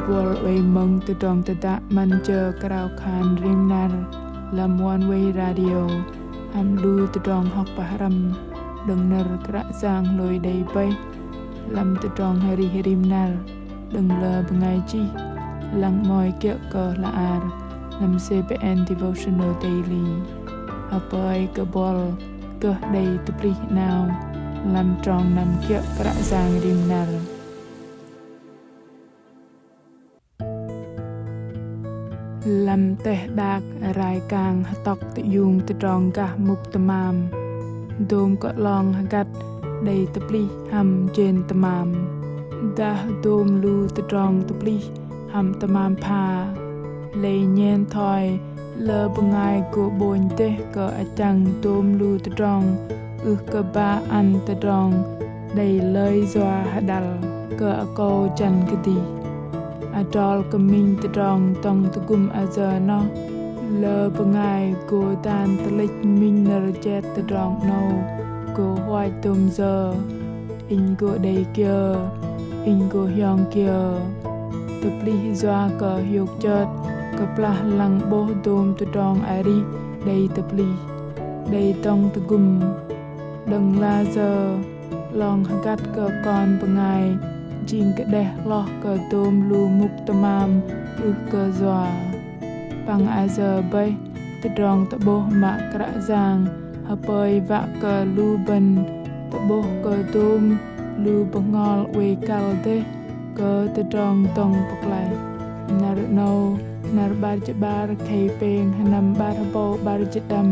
wal way mong tudong tada manja karau khan rimnar lam one way radio ham lu tudong hok pahram đừng nở kra giang lôi đầy bay lam tudong hari rimnar đừng lờ bengai chi lang moi kẹo cờ la ar nam CBN devotional daily apai ke bol ke đầy tupli nào lam trong nam kẹo kra giang rimnar lam teh dak rai kang hatok te yung te dong gah muk tamam dom ko long hagat đầy tupli ham jen tamam dah dom lu te dong tupli ham tamam pha lei nyen thoi lơ bengai ko boin te ko achang dom lu te dong ke ba an te dong đầy lời doa hadal ke ko chan kedi adol keming tedong tong tugum azar no le bengai go dan telik min nerjet tedong no go hoai tum giờ in go đầy kia in go hyong kia tupli zoa ka hyok chet ka plah lang bo dom tedong ari đầy tupli đầy tong tugum đừng la giờ long hagat ka kon bengai jing ke deh loh ke dom lu muk tamam ke zoa pang azar bay tedong teboh mak kra zang hapai va ke lu ben teboh ke dom lu bengol we kal de ke tedong tong paklai nar no nar bar jebar kai peng hanam bar bo bar jedam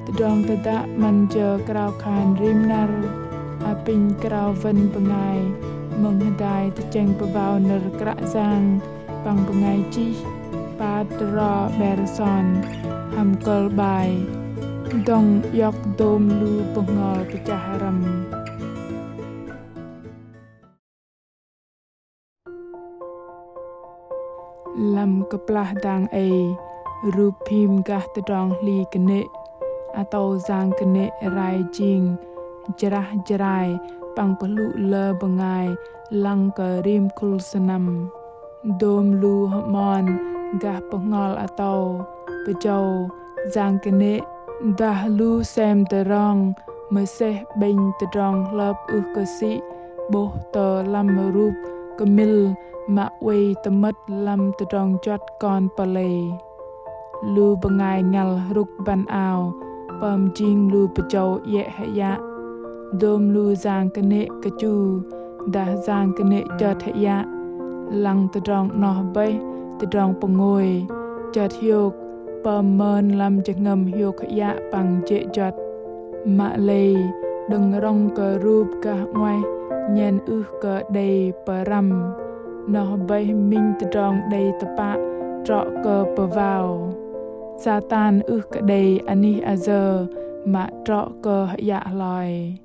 tedong tada manja krau khan rimnar apin krau ven bengai menghadai terjeng pebau ner krak zang pang pengai chi padra berson hamkol bai dong yok dom lu pengol pecah ram lam keplah dang rup phim gah tedong li kene atau zang kene rai jing jerah jerai pang pelu le bengai lang ke rim kul senam dom lu mon gah pengol atau pejau zang kene dah lu sem terong meseh ben terong lop kesi boh to lam rup kemil mak wei temet lam terong jot kon pale lu bengai ngal ruk ban ao pam jing lu pejau ye haya dom lu zang kene kecu dah zang kene chợt ya lang tedong noh bay tedong pengoi chợt hyok pamon lam jengam hyok ya pang je chợt ma lei đừng rong ke rup ka ngoai nyen ke đầy param noh bay minh tedong đầy tapa trọ ke pavao satan ke đầy ani azar ma trọ ke ya loi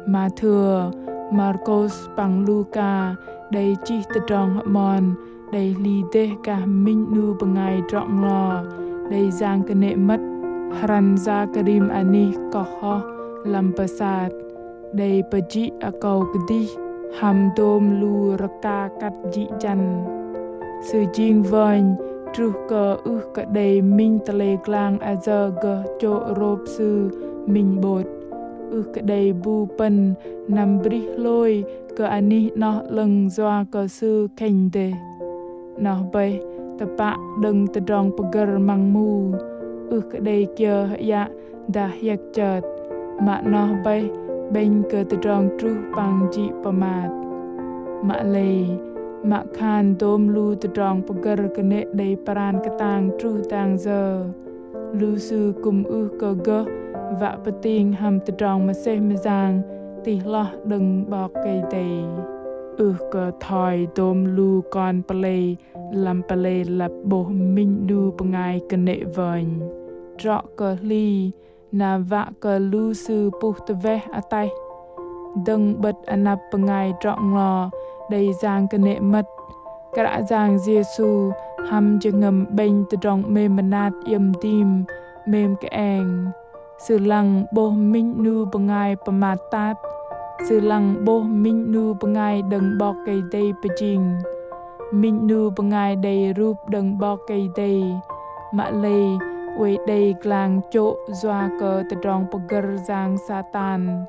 mà thừa Marcos pang Luca đầy chi tedong mon đầy li de ka minh nu bengai trọng lo đầy giang kene mất haran za karim ani ko ho lam pasat đầy paji akau kedi ham dom lu raka kat ji jan sư jing voin tru ke ka đầy minh tele klang azar ge cho rop sư minh bot ke đầy bu pen nam brih lôi ke ani noh leng zoa ke sư keng de noh bay tapa đừng tedong peger mangmu ke đầy kia ya dah yak chat ma noh bay ben ke tedong tru pang ji pamat ma le ma khan dom lu tedong peger kene đầy paran ketang tru tang giờ lu sư kum ke go vạ pating ham tedong maseh mazang ti loh đừng bọc cây tây ke thoi dom lu kon pale lam pale lap bo minh du pengai kene voin trọ ke li na vạ ke lu sư puh teveh atai đừng bật anap pengai trọ lo đầy giang kene mất kra giang Giêsu ham jengam ben tedong me manat yam tim mem ke eng sư lăng bô minh nu bengai pematat sư lăng bô minh nu bengai đừng bọc cây tây pejing mình nu bằng ngày đầy rúp đừng bò cây đầy mạ lê quê đầy glang chỗ doa cờ tờ drong pagar giang satan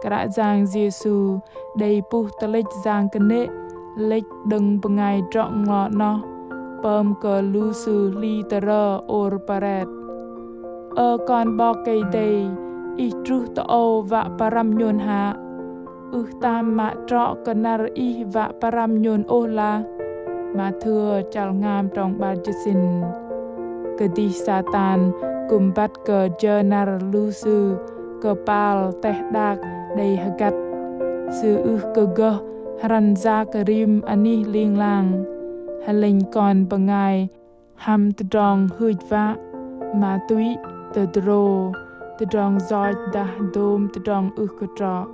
kara giang Giêsu đầy pu tờ lệch giang kene lệch đừng bằng ngày trọng ngọ no pơm cờ lu sư li tờ rơ or paret con bò cây đầy ít tru tờ ô vạ param nhôn hạ tam mạ trọ kenar ih vạ param nhôn ô la mà thưa chal ngam trong ba jesin kedi satan kumbat ke jenar lusu kepal teh dak đầy hagat sư ke gơ haran za karim ani ling lang halin kon bangai ham tdong huj va ma tui tdro tdong zoj dah dom tdong katra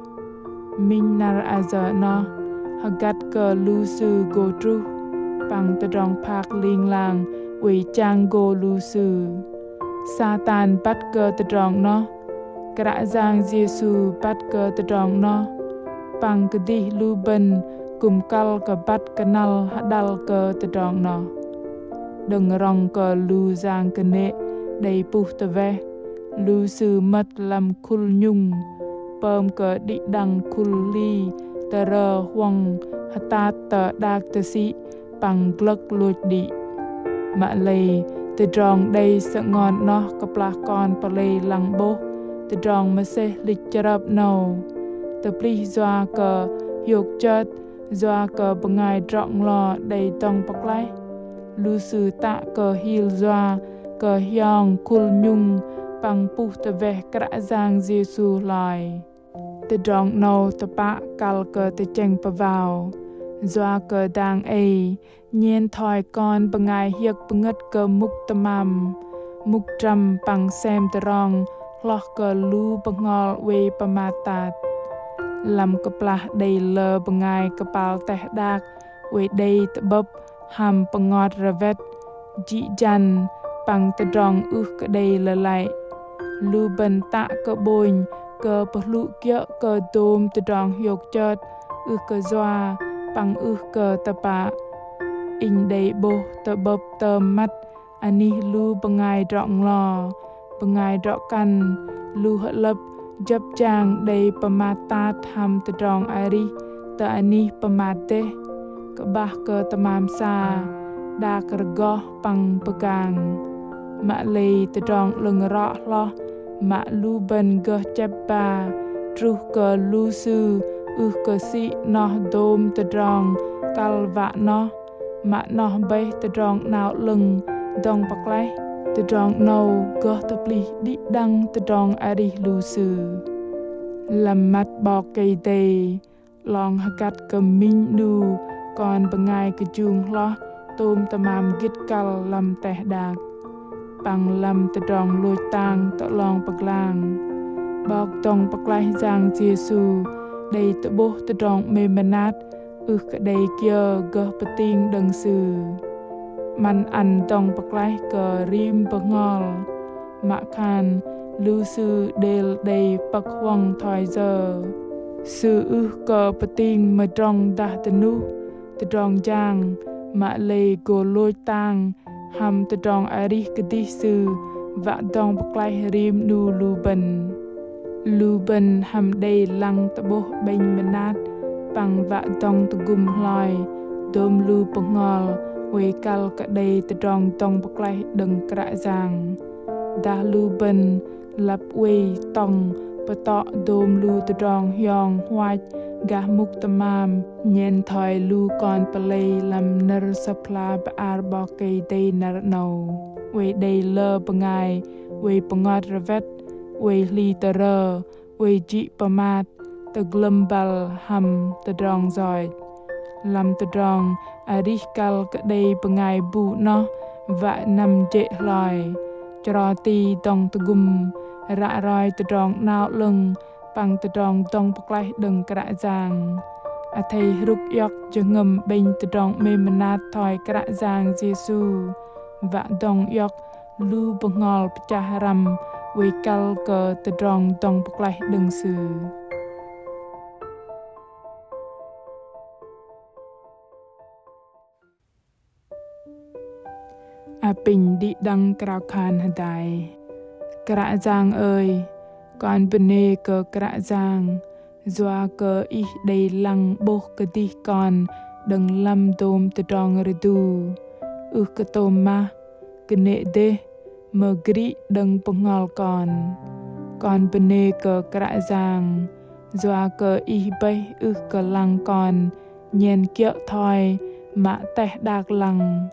min nar azar no hagat ke lusu go tru bằng tờ rong phạc liên làng ủy trang gô lưu sư Satan bắt cơ tờ rong nó cả giang Giêsu bắt cơ tờ rong nó bằng cái đi lưu bình cùng cal cơ bắt canal hadal cơ tờ rong nó đừng rong cơ lưu giang cơ nệ đầy puh tờ ve lưu sư mất làm khul nhung pơm cơ đi đăng khul ly tờ rơ hoang hata tờ đạc tờ sĩ bằng gluk lụt đi mạ lầy từ drong đây sợ ngon nó cặp lá con pa lầy lăng bố từ drong mà se lịch charap nâu từ pli doa cờ dục chợt doa cờ bằng ngày drong lo đầy tông bạc lái lu sư tạ cờ hil doa cờ hyong kul nhung bằng pu tờ ve kra giang Giêsu lại từ drong nâu tờ pa kal cờ từ cheng pa vào doa cờ đang ấy nhiên thoi con bằng ngày hiệp bằng ngất cờ mục tamam mục trầm bằng xem tờ rong loch cờ lu bằng ngol we pamatat làm cặp lá đầy lờ bằng ngày cặp al teh dak we đầy tờ bập ham bằng ngọt ravet dị jan bằng tờ rong cái đầy lờ lại lu bần tạ cờ bồi cờ bật lụ kia cờ tôm tờ rong hiệp chợt cờ doa bằng cờ tờ pa in đầy bố tờ bập tờ mắt ani lu bằng ngày rộng lò bằng ngày rõ căn lu hất lập dập chàng đầy pamata tham tờ rong ari tờ ani pamate cơ bah cơ tờ mam sa đa cơ go bằng pegang mạ lì tờ rong lưng rõ lo mạ lu bên gơ chép ba tru cơ lu sư cơ si no dôm tờ rong kal vạ no mạ no bay tờ rong nào lưng dong bạc lái tờ rong nâu gơ tờ pli đi đăng tờ rong ari lu sư làm mặt bò cây tê lòng hakat cơ minh nu còn bằng ngày cơ chung lo tôm tờ mam gít kal làm teh đạc bằng làm tờ rong lôi tang tờ lòng bạc lang bọc tông bạc lái giang Giêsu đầy tờ bố tờ rong mê manat cái đầy kia gơ bát tinh đằng sư man ăn tông bạc lái cờ rim bạc ngol mạ khan lưu sư đều đầy bạc hoang thoi giờ sư cờ bát tinh mà trong đa tờ nu tờ rong giang mạ lê gồ lôi tang ham tờ rong ari cái đi sư vạ tông bạc lái rim nu lu bần ham đầy lăng tờ bố bình manat bằng vạ tông tờ gum lòi đôm lu bạc ngol quê cal cả đây tờ rong tông bạc lái đừng kra giang đa lu bần lập quê tông bờ tọ đôm lu tờ rong hyong hoạch gà mục tamam nhen thoi lu con palay làm ner sapla ba ar bò cây tây nar nâu quê đây lơ bằng ngày quê bằng ngọt ravet quê li tờ rơ quê chị pamat tờ glambal ham tờ rong rồi làm tờ rong arikal cả đây bằng ngày bu no và nằm trệ lòi cho ti tông tờ gum rạ roi tờ rong nào lưng bằng tờ rong tông bạc lái đừng kra giang thầy rục yok cho ngầm bên tờ rong mê manat thoi kra giang Giêsu và dong yok lu bằng ngol pecah ram quê cal cờ tờ rong tông bạc lái đừng sư bình đi đăng krao khan hadai kra giang ơi con bên nê cờ kra giang doa cờ ít đầy lăng bốc cờ đi con đừng lâm đôm từ tròn rư du cờ tôm ma cờ nệ đê mờ gri đừng bông ngol con bên nê cờ kra giang doa cờ ít bay cờ lăng con nhiên kiệu thoi mạ tè đạc lăng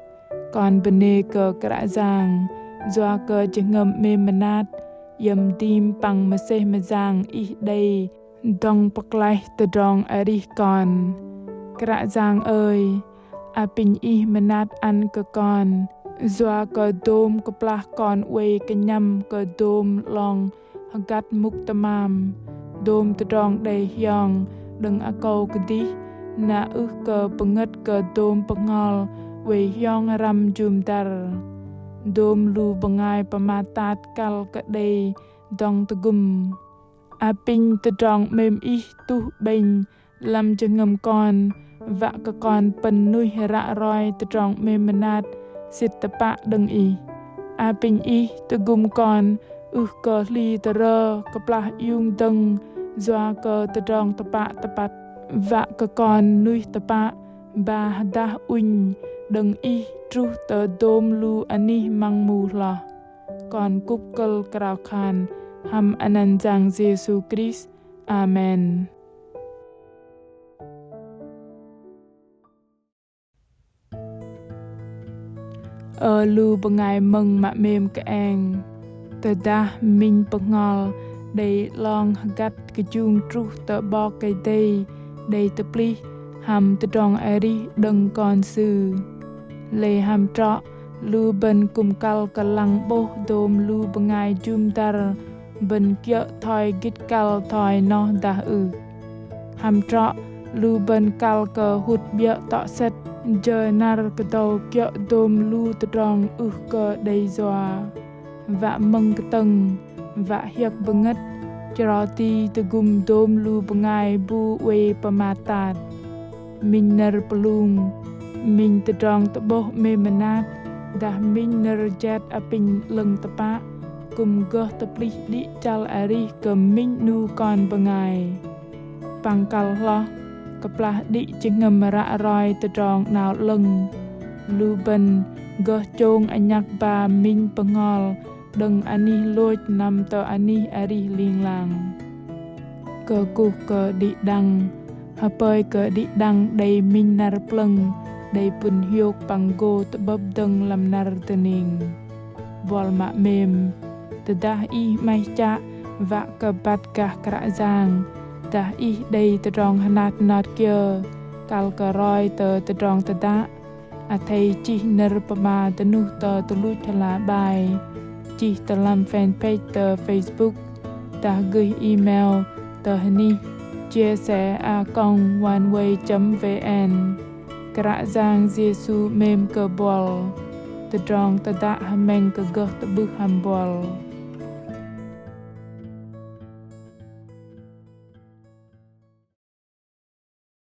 con bên nê cờ kra giang doa cờ chừng ngầm mê manat yam tim pang ma se ma giang ít đây dong paklai từ dong ari con kra giang ơi pin i manat ăn cơ con doa cơ dôm cơ plah con uê cơ nhâm cơ dôm long hagat muk tamam dôm từ dong đầy hyong đừng câu cơ đi na cơ penget cơ dôm pengol uê hyong ram jum dar dôm lu bengai pematat kal ke đây dong tegum pin từ dong mềm i tu bền làm cho ngầm con và cơ con pen nuôi rạ roi từ dong mềm manat sit tapa đừng i pin i tegum con cơ li từ rơ cơ plah yung dâng doa cơ từ dong tapa tapat và cơ con nuôi tapa ba dah unh đừng i tru tờ dôm lu ani mang mù la còn cúp cල් krao khan ham ananjang Jesu Christ Amen. Lu bengai mừng mạ mềm cái anh tờ đa minh pengol đầy long gắt cái chung tru tờ bo cái đây đầy tờ pli ham tờ dong ari đừng còn sư lê ham trọ lu bên cùng kal kalang boh dôm lu bengai jum dar bên kia thoi gít kal thoi no dah ham trọ lu bên kal ke hút bia tọ set giờ nar ke tàu kia dôm lu trong ke đầy doa và mừng ke tầng và hiệp benget ceroti tegum dôm lu bengai bu we pematat min ner pelung min trong teboh me menat dah min ner jet apin leng tepa kum goh tepli di chal ari ke min nu kon bengai pangkal lo keplah di cengem ra roi trong nao leng lu ben goh chong anyak ba min pengol đừng ani lôi nam tờ ani ari liên làng cơ cu cơ đi đăng hợp bơi cơ đi đăng đầy min nar pleng đầy pun hiok pango tebab deng lam nar tening bol mak mem tedah i mai cha và cơ bat kah kra giang dah i đầy trong hanat nat kia kal cơ roi tờ trong tada athei chi ner pama tenu tờ tulu thala bài chỉ tờ làm fanpage tờ Facebook ta gửi email tờ hình chia sẻ oneway.vn kra giang Jesu mem ke bol tờ trong tờ đã hameng ke gah tebuk hambol